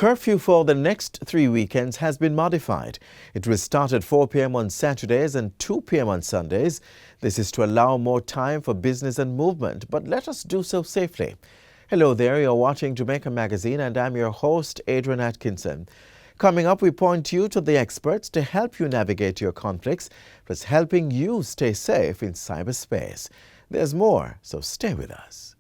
curfew for the next 3 weekends has been modified. It will start at 4 p.m. on Saturdays and 2 p.m. on Sundays. This is to allow more time for business and movement, but let us do so safely. Hello there, you're watching Jamaica Magazine and I'm your host, Adrian Atkinson. Coming up, we point you to the experts to help you navigate your conflicts, plus helping you stay safe in cyberspace. There's more, so stay with us.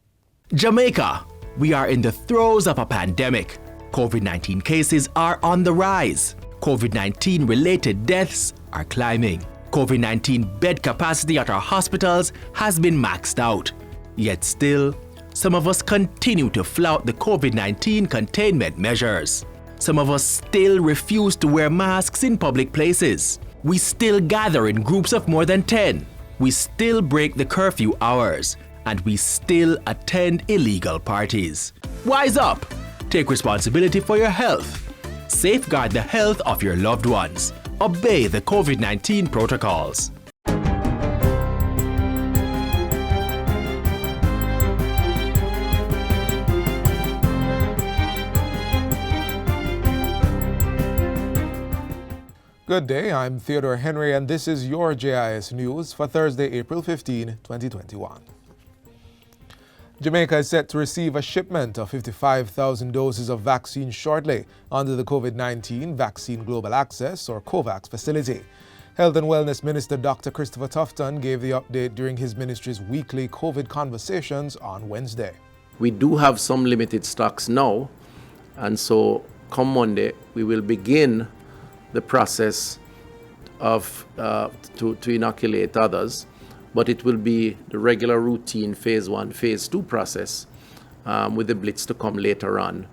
Jamaica, we are in the throes of a pandemic. COVID-19 cases are on the rise. COVID-19 related deaths are climbing. COVID-19 bed capacity at our hospitals has been maxed out. Yet still, some of us continue to flout the COVID-19 containment measures. Some of us still refuse to wear masks in public places. We still gather in groups of more than 10. We still break the curfew hours. And we still attend illegal parties. Wise up! Take responsibility for your health. Safeguard the health of your loved ones. Obey the COVID-19 protocols. Good day, I'm Theodore Henry and this is your JIS News for Thursday, April 15, 2021. Jamaica is set to receive a shipment of 55,000 doses of vaccine shortly under the COVID-19 Vaccine Global Access or COVAX facility. Health and Wellness Minister Dr. Christopher Tufton gave the update during his ministry's weekly COVID conversations on Wednesday. We do have some limited stocks now, and so come Monday we will begin the process of to inoculate others, but it will be the regular routine phase 1, phase 2 process with the blitz to come later on.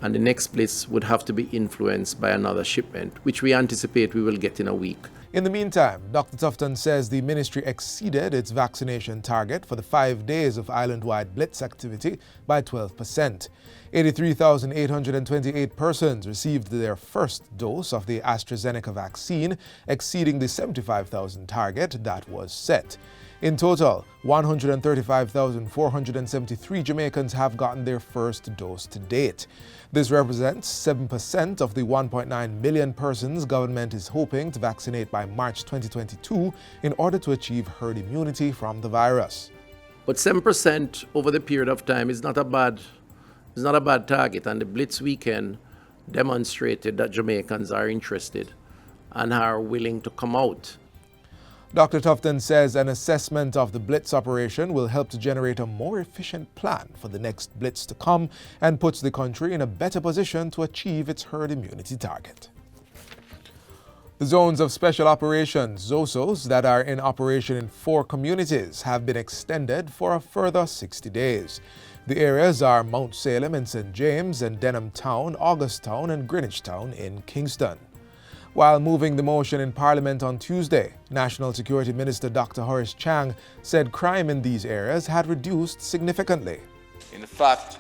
And the next blitz would have to be influenced by another shipment, which we anticipate we will get in a week. In the meantime, Dr. Tufton says the ministry exceeded its vaccination target for the 5 days of island-wide blitz activity by 12%. 83,828 persons received their first dose of the AstraZeneca vaccine, exceeding the 75,000 target that was set. In total, 135,473 Jamaicans have gotten their first dose to date. This represents 7% of the 1.9 million persons government is hoping to vaccinate by March 2022 in order to achieve herd immunity from the virus. But 7% over the period of time is not a bad target, and the Blitz weekend demonstrated that Jamaicans are interested and are willing to come out. Dr. Tufton says an assessment of the Blitz operation will help to generate a more efficient plan for the next Blitz to come and puts the country in a better position to achieve its herd immunity target. The zones of special operations, ZOSOs, that are in operation in 4 communities have been extended for a further 60 days. The areas are Mount Salem in St. James and Denham Town, Augusttown and Greenwich Town in Kingston. While moving the motion in Parliament on Tuesday, National Security Minister Dr. Horace Chang said crime in these areas had reduced significantly. In fact,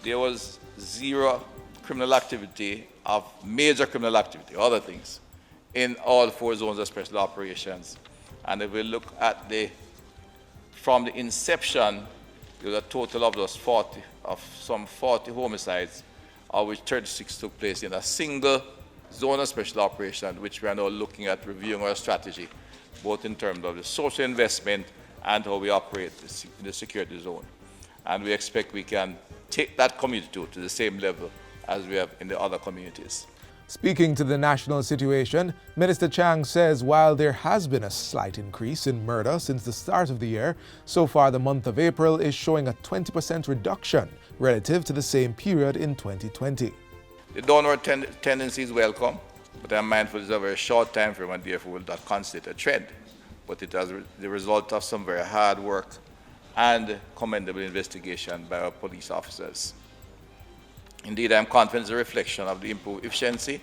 there was zero criminal activity of major criminal activity, other things, in all 4 zones of special operations. And if we look at from the inception, there was a total of some 40 homicides, of which 36 took place in a single zone of special operation, which we are now looking at reviewing our strategy, both in terms of the social investment and how we operate in the security zone. And we expect we can take that community to the same level as we have in the other communities. Speaking to the national situation, Minister Chang says while there has been a slight increase in murder since the start of the year, so far the month of April is showing a 20% reduction relative to the same period in 2020. The downward tendency is welcome, but I'm mindful it's a very short time frame and therefore will not constitute a trend. But it is the result of some very hard work and commendable investigation by our police officers. Indeed, I'm confident it's a reflection of the improved efficiency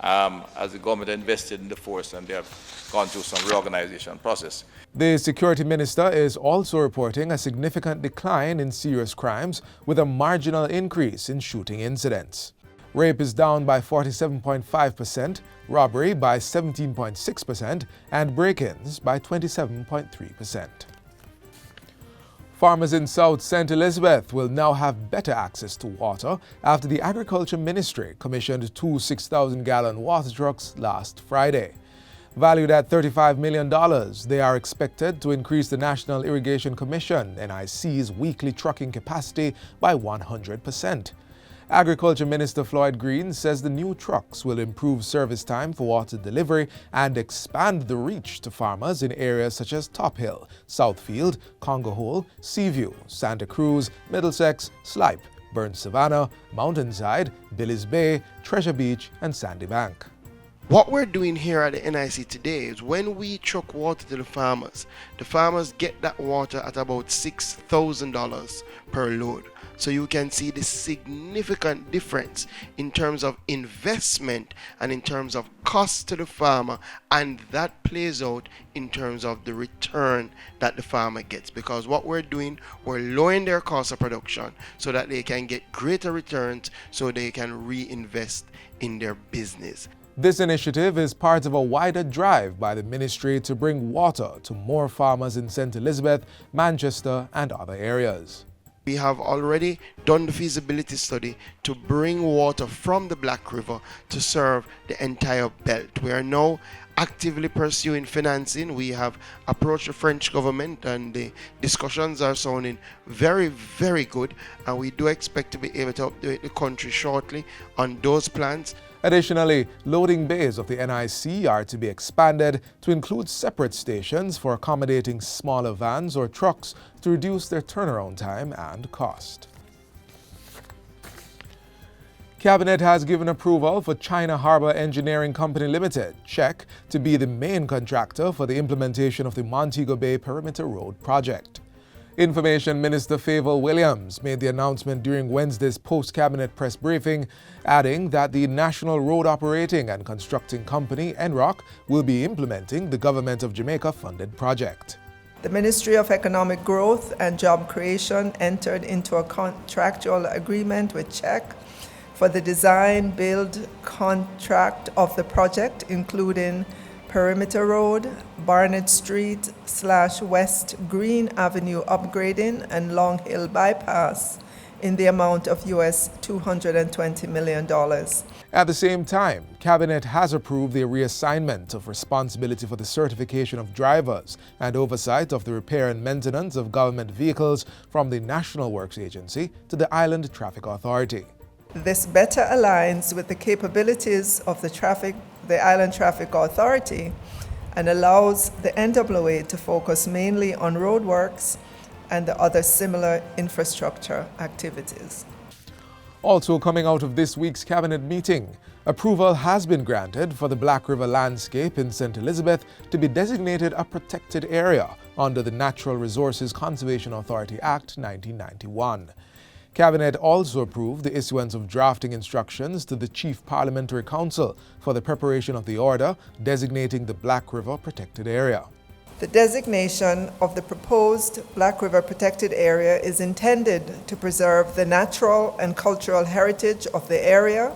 as the government invested in the force and they have gone through some reorganization process. The security minister is also reporting a significant decline in serious crimes with a marginal increase in shooting incidents. Rape is down by 47.5%, robbery by 17.6%, and break-ins by 27.3%. Farmers in South St. Elizabeth will now have better access to water after the Agriculture Ministry commissioned two 6,000-gallon water trucks last Friday. Valued at $35 million, they are expected to increase the National Irrigation Commission (NIC's) weekly trucking capacity by 100%. Agriculture Minister Floyd Green says the new trucks will improve service time for water delivery and expand the reach to farmers in areas such as Top Hill, Southfield, Congo Hole, Seaview, Santa Cruz, Middlesex, Slipe, Burnt Savannah, Mountainside, Billy's Bay, Treasure Beach, and Sandy Bank. What we're doing here at the NIC today is when we truck water to the farmers get that water at about $6,000 per load. So you can see the significant difference in terms of investment and in terms of cost to the farmer, and that plays out in terms of the return that the farmer gets, because what we're doing, we're lowering their cost of production so that they can get greater returns so they can reinvest in their business. This initiative is part of a wider drive by the ministry to bring water to more farmers in St. Elizabeth, Manchester, and other areas. We have already done the feasibility study to bring water from the Black River to serve the entire belt. We are now actively pursuing financing. We have approached the French government and the discussions are sounding very, very good, and we do expect to be able to update the country shortly on those plans. Additionally, loading bays of the NIC are to be expanded to include separate stations for accommodating smaller vans or trucks to reduce their turnaround time and cost. Cabinet has given approval for China Harbour Engineering Company Limited, CHEC, to be the main contractor for the implementation of the Montego Bay Perimeter Road project. Information Minister Favour Williams made the announcement during Wednesday's post-cabinet press briefing, adding that the National Road Operating and Constructing Company, NROC, will be implementing the Government of Jamaica-funded project. The Ministry of Economic Growth and Job Creation entered into a contractual agreement with CHEC for the design, build, contract of the project, including Perimeter Road, Barnett Street / West Green Avenue upgrading, and Long Hill Bypass in the amount of US $220 million. At the same time, Cabinet has approved the reassignment of responsibility for the certification of drivers and oversight of the repair and maintenance of government vehicles from the National Works Agency to the Island Traffic Authority. This better aligns with the capabilities of the Island Traffic Authority and allows the NWA to focus mainly on roadworks and the other similar infrastructure activities. Also coming out of this week's Cabinet meeting, approval has been granted for the Black River landscape in St. Elizabeth to be designated a protected area under the Natural Resources Conservation Authority Act 1991. Cabinet also approved the issuance of drafting instructions to the Chief Parliamentary Council for the preparation of the order designating the Black River Protected Area. The designation of the proposed Black River Protected Area is intended to preserve the natural and cultural heritage of the area,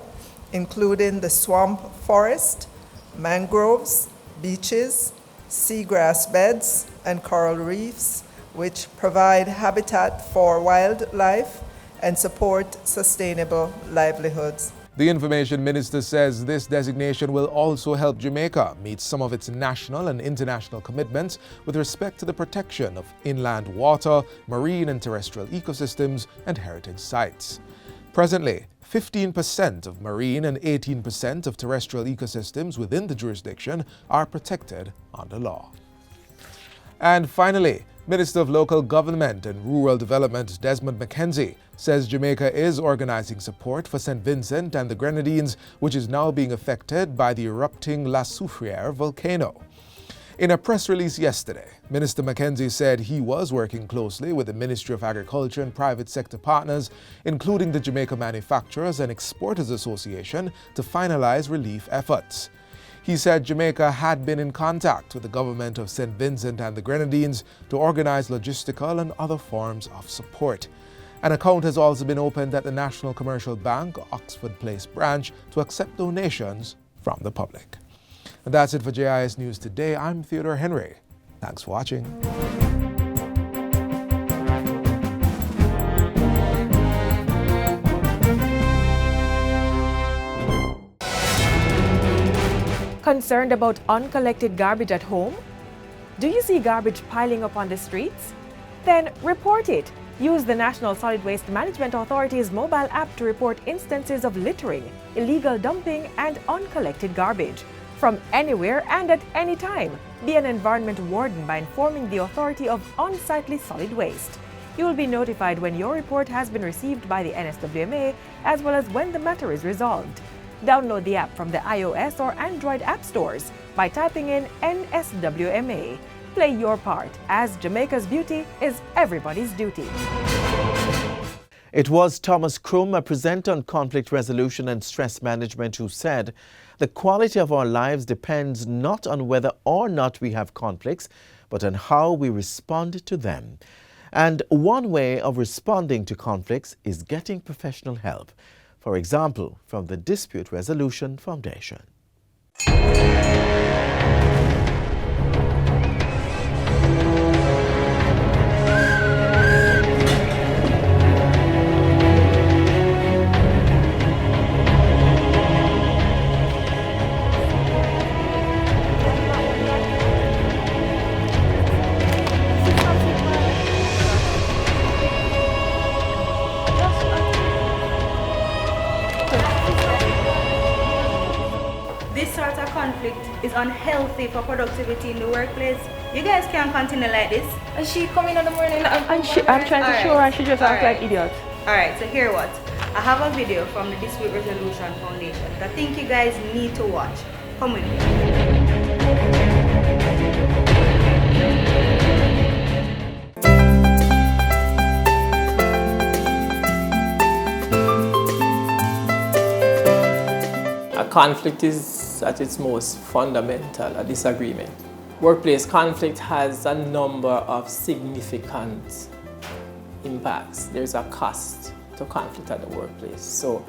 including the swamp forest, mangroves, beaches, seagrass beds, and coral reefs, which provide habitat for wildlife and support sustainable livelihoods. The Information Minister says this designation will also help Jamaica meet some of its national and international commitments with respect to the protection of inland water, marine and terrestrial ecosystems, and heritage sites. Presently, 15% of marine and 18% of terrestrial ecosystems within the jurisdiction are protected under law. And finally, Minister of Local Government and Rural Development Desmond McKenzie says Jamaica is organizing support for St. Vincent and the Grenadines, which is now being affected by the erupting La Soufriere volcano. In a press release yesterday, Minister McKenzie said he was working closely with the Ministry of Agriculture and private sector partners, including the Jamaica Manufacturers and Exporters Association, to finalize relief efforts. He said Jamaica had been in contact with the government of St. Vincent and the Grenadines to organize logistical and other forms of support. An account has also been opened at the National Commercial Bank, Oxford Place branch, to accept donations from the public. And that's it for JIS News Today. I'm Theodore Henry. Thanks for watching. Concerned about uncollected garbage at home? Do you see garbage piling up on the streets? Then report it. Use the National Solid Waste Management Authority's mobile app to report instances of littering, illegal dumping, and uncollected garbage. From anywhere and at any time, be an environment warden by informing the authority of unsightly solid waste. You will be notified when your report has been received by the NSWMA, as well as when the matter is resolved. Download the app from the iOS or Android app stores by typing in NSWMA. Play your part, as Jamaica's beauty is everybody's duty. It was Thomas Krum, a presenter on conflict resolution and stress management, who said, "The quality of our lives depends not on whether or not we have conflicts, but on how we respond to them. And one way of responding to conflicts is getting professional help. For example, from the Dispute Resolution Foundation." This sort of conflict is unhealthy for productivity in the workplace. You guys can't continue like this. And she come in the morning and I'm trying to show her, and she just acts like idiot. Alright, so here what? I have a video from the Dispute Resolution Foundation that I think you guys need to watch. Come with me. A conflict is at its most fundamental a disagreement. Workplace conflict has a number of significant impacts. There's a cost to conflict at the workplace. So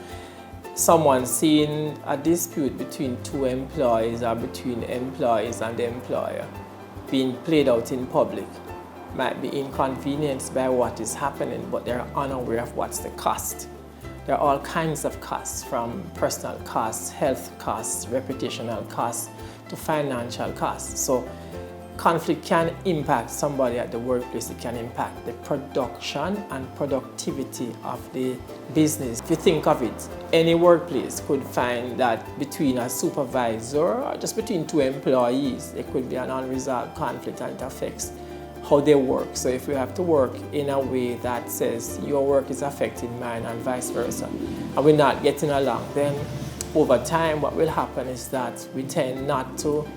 someone seeing a dispute between two employees or between employees and the employer being played out in public might be inconvenienced by what is happening, but they're unaware of what's the cost. There are all kinds of costs, from personal costs, health costs, reputational costs, to financial costs. So conflict can impact somebody at the workplace. It can impact the production and productivity of the business. If you think of it, any workplace could find that between a supervisor or just between two employees, there could be an unresolved conflict, and it affects how they work. So if we have to work in a way that says your work is affecting mine and vice versa, and we're not getting along, then over time what will happen is that we tend not to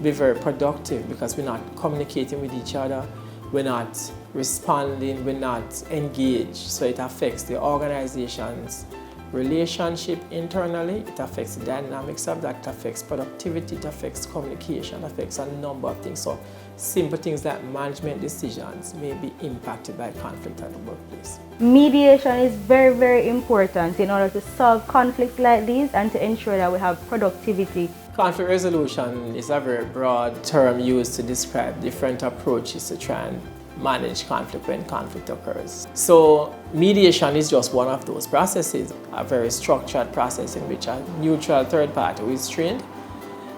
be very productive because we're not communicating with each other, we're not responding, we're not engaged. So it affects the organization's relationship internally, it affects the dynamics of that, it affects productivity, it affects communication, it affects a number of things. So simple things like management decisions may be impacted by conflict at the workplace. mediation is very, very important in order to solve conflicts like these and to ensure that we have productivity. Conflict resolution is a very broad term used to describe different approaches to try and manage conflict when conflict occurs. So mediation is just one of those processes, a very structured process in which a neutral third party who is trained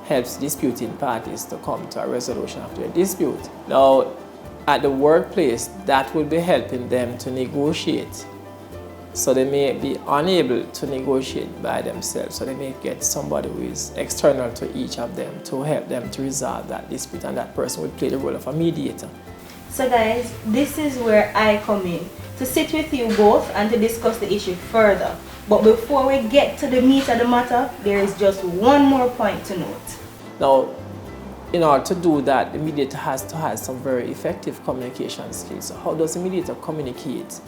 helps disputing parties to come to a resolution of their dispute. Now, at the workplace, that will be helping them to negotiate. So they may be unable to negotiate by themselves, so they may get somebody who is external to each of them to help them to resolve that dispute, and that person would play the role of a mediator. So guys, this is where I come in, to sit with you both and to discuss the issue further. But before we get to the meat of the matter, there is just one more point to note. Now, in order to do that, the mediator has to have some very effective communication skills. So how does the mediator communicate?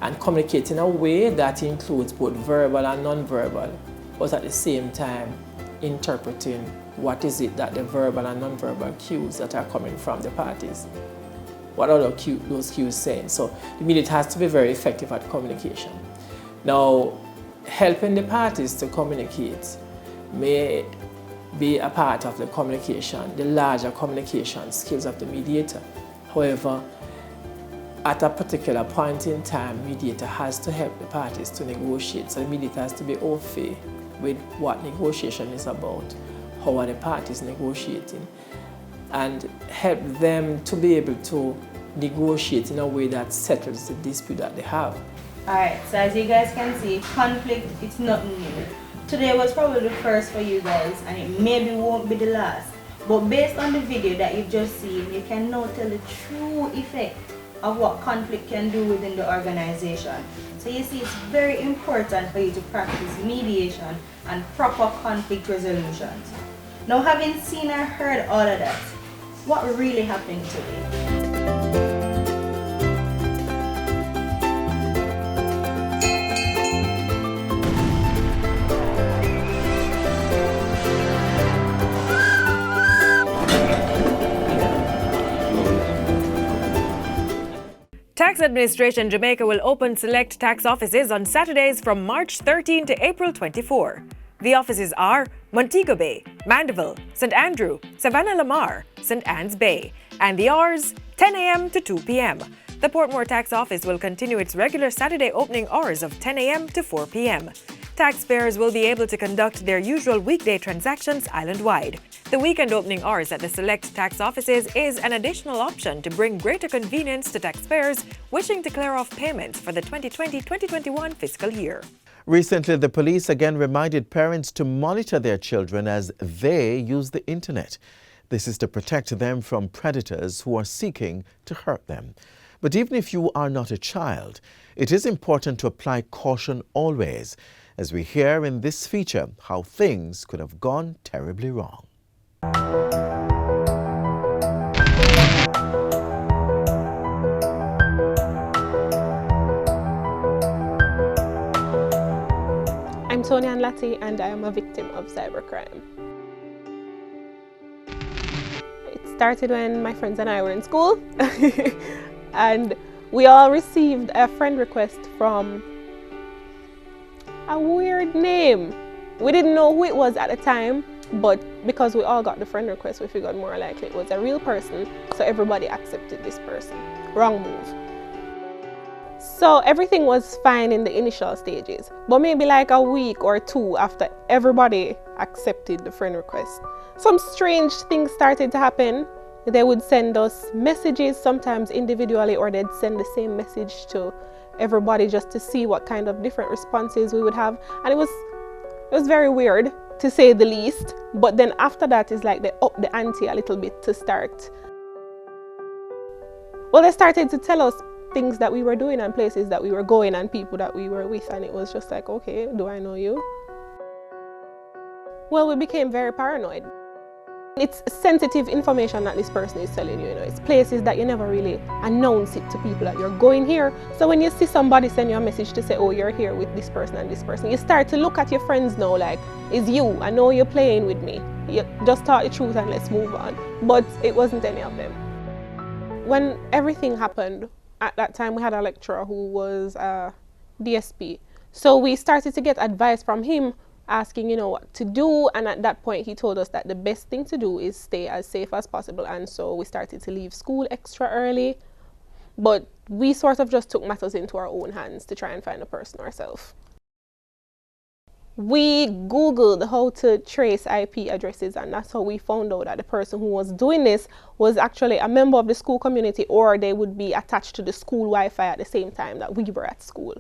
And communicate in a way that includes both verbal and non-verbal, but at the same time interpreting what is it that the verbal and non-verbal cues that are coming from the parties. What are those cues saying? So the mediator has to be very effective at communication. Now, helping the parties to communicate may be a part of the communication, the larger communication skills of the mediator. However, at a particular point in time, mediator has to help the parties to negotiate. So the mediator has to be au fait with what negotiation is about, how are the parties negotiating, and help them to be able to negotiate in a way that settles the dispute that they have. Alright, so as you guys can see, conflict, it's not new. Today was probably the first for you guys, and it maybe won't be the last. But based on the video that you've just seen, you can now tell the true effect of what conflict can do within the organization. So you see, it's very important for you to practice mediation and proper conflict resolutions. Now, having seen and heard all of that, what really happened today? Tax Administration Jamaica will open select tax offices on Saturdays from March 13 to April 24. The offices are Montego Bay, Mandeville, St. Andrew, Savannah Lamar, St. Anne's Bay, and the hours 10 a.m. to 2 p.m. The Portmore Tax Office will continue its regular Saturday opening hours of 10 a.m. to 4 p.m. Taxpayers will be able to conduct their usual weekday transactions island-wide. The weekend opening hours at the select tax offices is an additional option to bring greater convenience to taxpayers wishing to clear off payments for the 2020-2021 fiscal year. Recently, the police again reminded parents to monitor their children as they use the internet. This is to protect them from predators who are seeking to hurt them. But even if you are not a child, it is important to apply caution always, as we hear in this feature how things could have gone terribly wrong. I'm Tony Anlati, and I am a victim of cybercrime. It started when my friends and I were in school, and we all received a friend request from a weird name. We didn't know who it was at the time, but because we all got the friend request, we figured more likely it was a real person, so everybody accepted this person. Wrong move. So everything was fine in the initial stages, but maybe like a week or two after everybody accepted the friend request, some strange things started to happen. They would send us messages, sometimes individually, or they'd send the same message to everybody just to see what kind of different responses we would have. And it was very weird, to say the least. But then after that, it's like they upped the ante a little bit to start. Well, they started to tell us things that we were doing and places that we were going and people that we were with, and it was just like, okay, do I know you? Well, we became very paranoid. It's sensitive information that this person is telling you, it's places that you never really announce it to people that you're going here. So when you see somebody send you a message to say, oh, you're here with this person and this person, you start to look at your friends now like, it's you, I know you're playing with me. You just talk the truth and let's move on. But it wasn't any of them. When everything happened, at that time we had a lecturer who was a DSP. So we started to get advice from him, asking, what to do, and at that point he told us that the best thing to do is stay as safe as possible, and so we started to leave school extra early. But we sort of just took matters into our own hands to try and find the person ourselves. We Googled how to trace IP addresses, and that's how we found out that the person who was doing this was actually a member of the school community, or they would be attached to the school Wi-Fi at the same time that we were at school.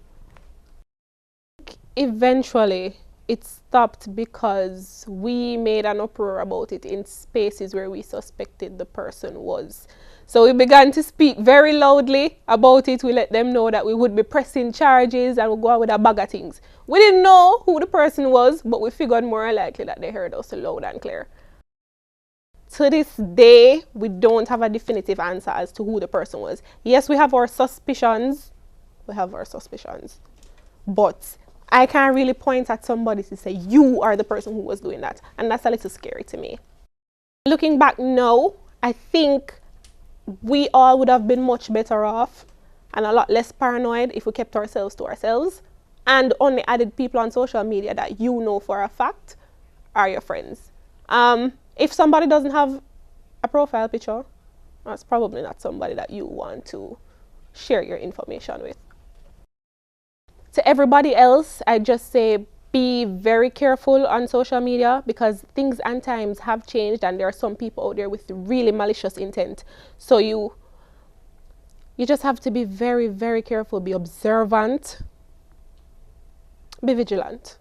Eventually, it stopped because we made an uproar about it in spaces where we suspected the person was. So we began to speak very loudly about it. We let them know that we would be pressing charges and we'd go out with a bag of things. We didn't know who the person was, but we figured more likely that they heard us loud and clear. To this day, we don't have a definitive answer as to who the person was. Yes, we have our suspicions. But I can't really point at somebody to say, you are the person who was doing that. And that's a little scary to me. Looking back now, I think we all would have been much better off and a lot less paranoid if we kept ourselves to ourselves and only added people on social media that you know for a fact are your friends. If somebody doesn't have a profile picture, that's probably not somebody that you want to share your information with. To everybody else, I just say, be very careful on social media, because things and times have changed and there are some people out there with really malicious intent. So you just have to be very, very careful, be observant, be vigilant.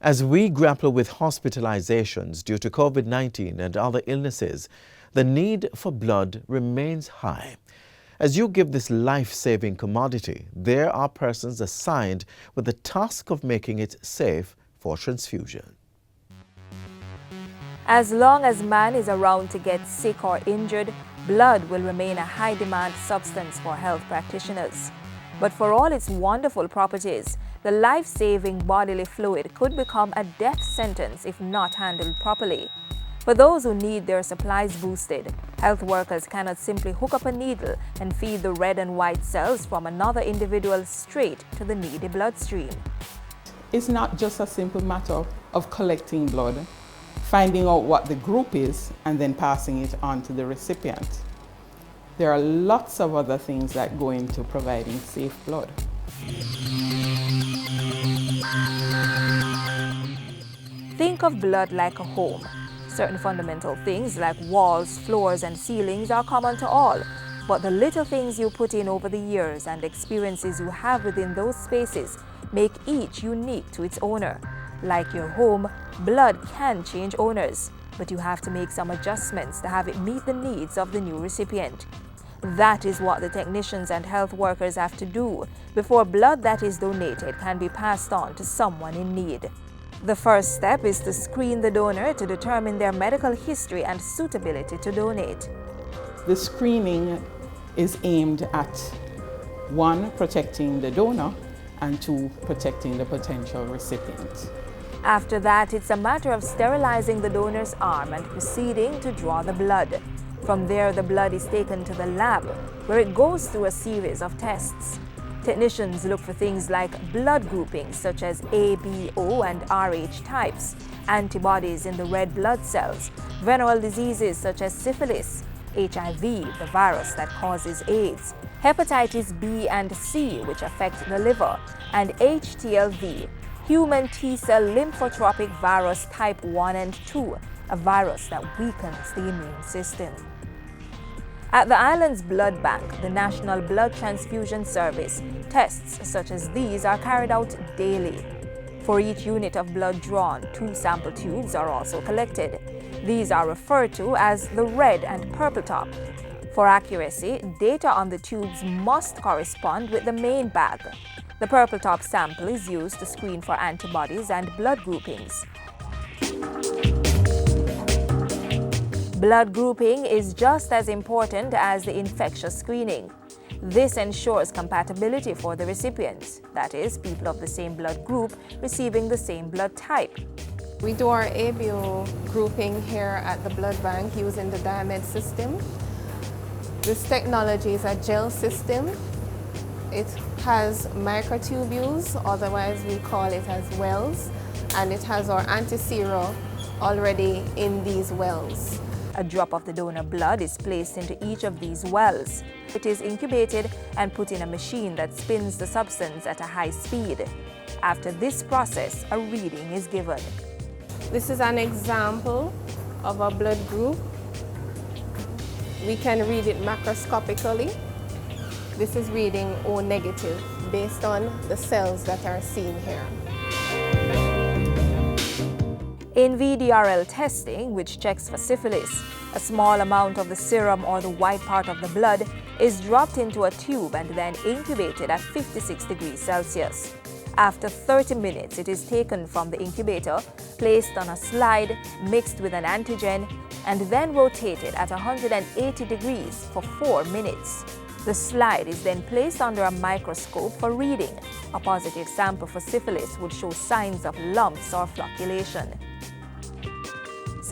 As we grapple with hospitalizations due to COVID-19 and other illnesses, the need for blood remains high. As you give this life-saving commodity, there are persons assigned with the task of making it safe for transfusion. As long as man is around to get sick or injured, blood will remain a high-demand substance for health practitioners. But for all its wonderful properties, the life-saving bodily fluid could become a death sentence if not handled properly. For those who need their supplies boosted, health workers cannot simply hook up a needle and feed the red and white cells from another individual straight to the needy bloodstream. It's not just a simple matter of collecting blood, finding out what the group is, and then passing it on to the recipient. There are lots of other things that go into providing safe blood. Think of blood like a home. Certain fundamental things like walls, floors, and ceilings are common to all, but the little things you put in over the years and experiences you have within those spaces make each unique to its owner. Like your home, blood can change owners, but you have to make some adjustments to have it meet the needs of the new recipient. That is what the technicians and health workers have to do before blood that is donated can be passed on to someone in need. The first step is to screen the donor to determine their medical history and suitability to donate. The screening is aimed at 1, protecting the donor, and 2, protecting the potential recipient. After that, it's a matter of sterilizing the donor's arm and proceeding to draw the blood. From there, the blood is taken to the lab, where it goes through a series of tests. Technicians look for things like blood groupings such as A, B, O, and Rh types, antibodies in the red blood cells, venereal diseases such as syphilis, HIV, the virus that causes AIDS, hepatitis B and C, which affect the liver, and HTLV, human T-cell lymphotropic virus type 1 and 2, a virus that weakens the immune system. At the island's blood bank, the National Blood Transfusion Service, tests such as these are carried out daily. For each unit of blood drawn, 2 sample tubes are also collected. These are referred to as the red and purple top. For accuracy, data on the tubes must correspond with the main bag. The purple top sample is used to screen for antibodies and blood groupings. Blood grouping is just as important as the infectious screening. This ensures compatibility for the recipients, that is, people of the same blood group receiving the same blood type. We do our ABO grouping here at the blood bank using the Diamed system. This technology is a gel system. It has microtubules, otherwise we call it as wells, and it has our anti-sera already in these wells. A drop of the donor blood is placed into each of these wells. It is incubated and put in a machine that spins the substance at a high speed. After this process, a reading is given. This is an example of a blood group. We can read it macroscopically. This is reading O negative based on the cells that are seen here. In VDRL testing, which checks for syphilis, a small amount of the serum or the white part of the blood is dropped into a tube and then incubated at 56 degrees Celsius. After 30 minutes, it is taken from the incubator, placed on a slide, mixed with an antigen, and then rotated at 180 degrees for 4 minutes. The slide is then placed under a microscope for reading. A positive sample for syphilis would show signs of lumps or flocculation.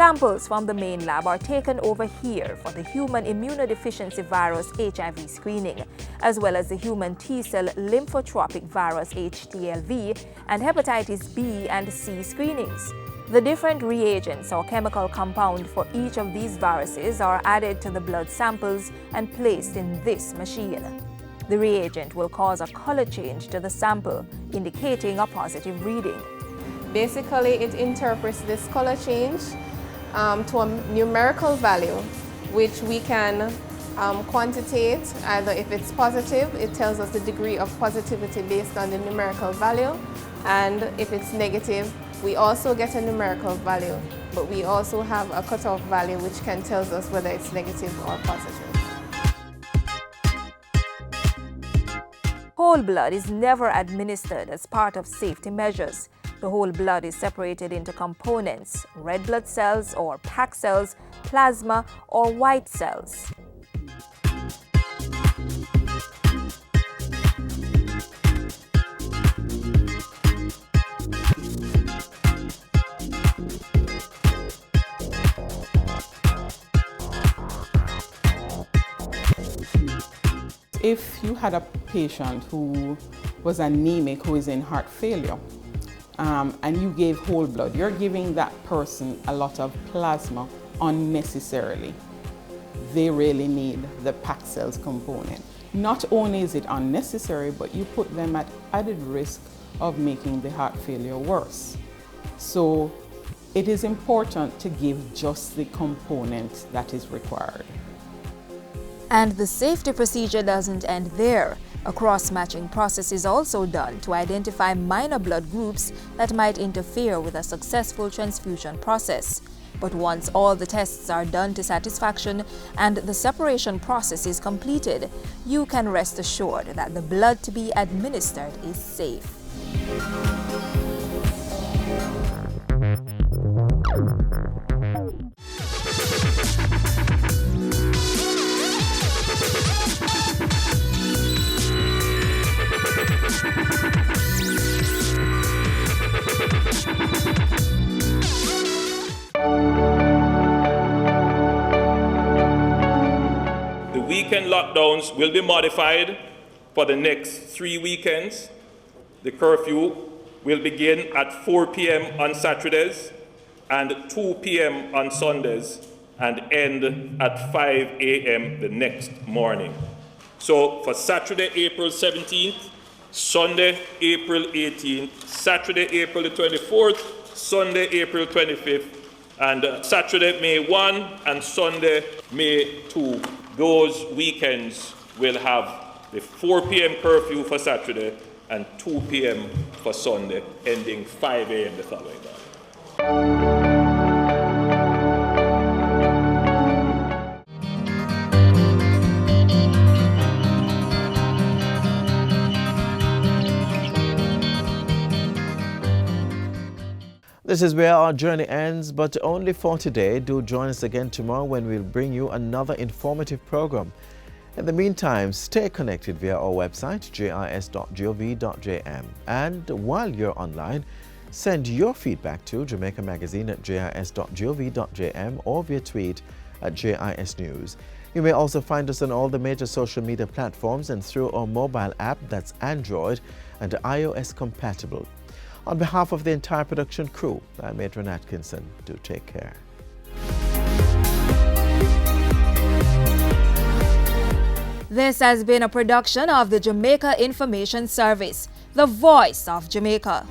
Samples from the main lab are taken over here for the human immunodeficiency virus HIV screening, as well as the human T-cell lymphotropic virus HTLV and hepatitis B and C screenings. The different reagents or chemical compound for each of these viruses are added to the blood samples and placed in this machine. The reagent will cause a color change to the sample, indicating a positive reading. Basically, it interprets this color change to a numerical value, which we can quantitate. Either if it's positive, it tells us the degree of positivity based on the numerical value, and if it's negative, we also get a numerical value, but we also have a cutoff value which can tell us whether it's negative or positive. Whole blood is never administered as part of safety measures. The whole blood is separated into components: red blood cells or packed cells, plasma, or white cells. If you had a patient who was anemic, who is in heart failure, and you gave whole blood, you're giving that person a lot of plasma unnecessarily. They really need the packed cells component. Not only is it unnecessary, but you put them at added risk of making the heart failure worse. So it is important to give just the component that is required. And the safety procedure doesn't end there. A cross-matching process is also done to identify minor blood groups that might interfere with a successful transfusion process. But once all the tests are done to satisfaction and the separation process is completed, you can rest assured that the blood to be administered is safe. Weekend lockdowns will be modified for the next 3 weekends. The curfew will begin at 4 p.m. on Saturdays and 2 p.m. on Sundays and end at 5 a.m. the next morning. So for Saturday, April 17th, Sunday, April 18th, Saturday, April the 24th, Sunday, April 25th, and Saturday, May 1 and Sunday, May 2. Those weekends will have the 4 p.m. curfew for Saturday and 2 p.m. for Sunday, ending 5 a.m. the following day. This is where our journey ends, but only for today. Do join us again tomorrow when we'll bring you another informative program. In the meantime, stay connected via our website, jis.gov.jm. And while you're online, send your feedback to Jamaica Magazine at jis.gov.jm or via tweet at JIS News. You may also find us on all the major social media platforms and through our mobile app that's Android and iOS compatible. On behalf of the entire production crew, I'm Adrian Atkinson. Do take care. This has been a production of the Jamaica Information Service, the voice of Jamaica.